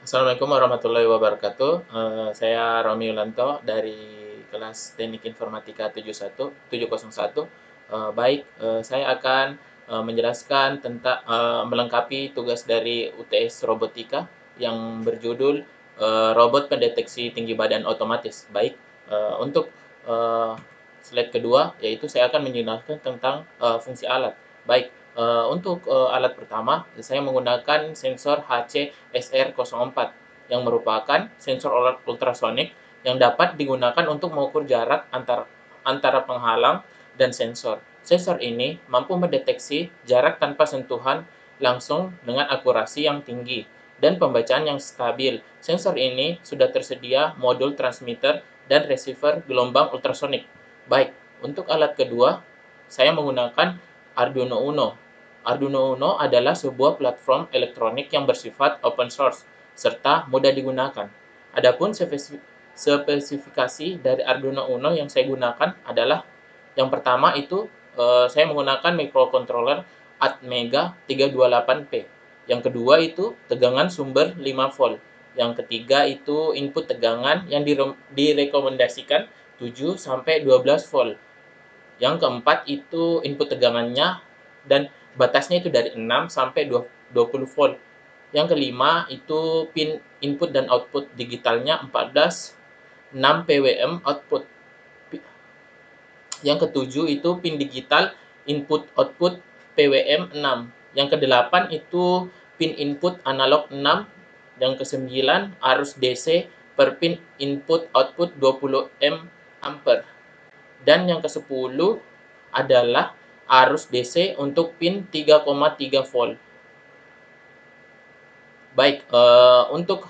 Assalamualaikum warahmatullahi wabarakatuh. Saya Romi Yulanto dari kelas Teknik Informatika 701. Baik, saya akan menjelaskan tentang melengkapi tugas dari UTS Robotika yang berjudul Robot Pendeteksi Tinggi Badan Otomatis. Baik, untuk eh, slide kedua yaitu saya akan menjelaskan tentang fungsi alat. Baik, untuk alat pertama, saya menggunakan sensor HC-SR04 yang merupakan sensor ultrasonik yang dapat digunakan untuk mengukur jarak antara penghalang dan sensor. Sensor ini mampu mendeteksi jarak tanpa sentuhan langsung dengan akurasi yang tinggi dan pembacaan yang stabil. Sensor ini sudah tersedia modul transmitter dan receiver gelombang ultrasonik. Baik, untuk alat kedua, saya menggunakan Arduino Uno. Arduino Uno adalah sebuah platform elektronik yang bersifat open source serta mudah digunakan. Adapun spesifikasi dari Arduino Uno yang saya gunakan adalah yang pertama itu saya menggunakan microcontroller Atmega 328P. Yang kedua itu tegangan sumber 5 volt. Yang ketiga itu input tegangan yang direkomendasikan 7 sampai 12 volt. Yang keempat itu input tegangannya dan batasnya itu dari 6 sampai 20 volt. Yang kelima itu pin input dan output digitalnya 14 6 PWM output. Yang ketujuh itu pin digital input output PWM 6. Yang kedelapan itu pin input analog 6. Yang kesembilan arus DC per pin input output 20 M ampere. Dan yang ke-10 adalah arus DC untuk pin 3,3 volt. Baik, untuk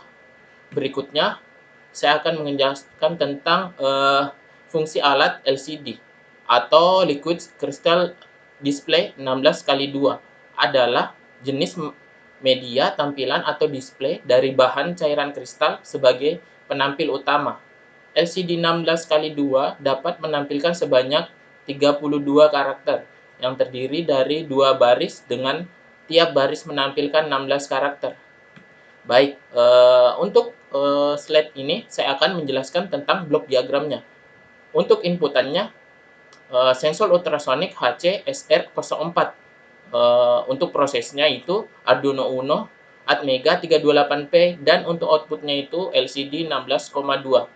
berikutnya saya akan menjelaskan tentang fungsi alat LCD atau Liquid Crystal Display 16 kali 2 adalah jenis media tampilan atau display dari bahan cairan kristal sebagai penampil utama. LCD 16 kali 2 dapat menampilkan sebanyak 32 karakter yang terdiri dari dua baris dengan tiap baris menampilkan 16 karakter. Baik, untuk slide ini saya akan menjelaskan tentang blok diagramnya. Untuk inputannya, sensor ultrasonik HC-SR04. Untuk prosesnya itu Arduino Uno Atmega 328P dan untuk outputnya itu LCD 16,2.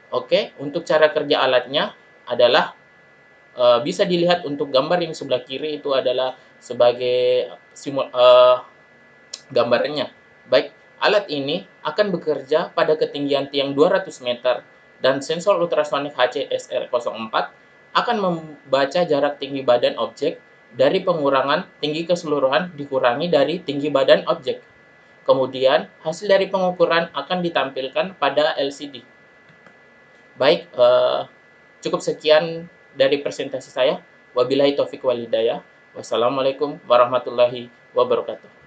Oke, untuk cara kerja alatnya adalah bisa dilihat untuk gambar yang sebelah kiri itu adalah sebagai gambarannya. Baik, alat ini akan bekerja pada ketinggian tiang 200 meter dan sensor ultrasonik HCSR04 akan membaca jarak tinggi badan objek dari pengurangan tinggi keseluruhan dikurangi dari tinggi badan objek. Kemudian, hasil dari pengukuran akan ditampilkan pada LCD. Baik, cukup sekian dari presentasi saya. Wabillahi taufik wal hidayah. Wassalamualaikum warahmatullahi wabarakatuh.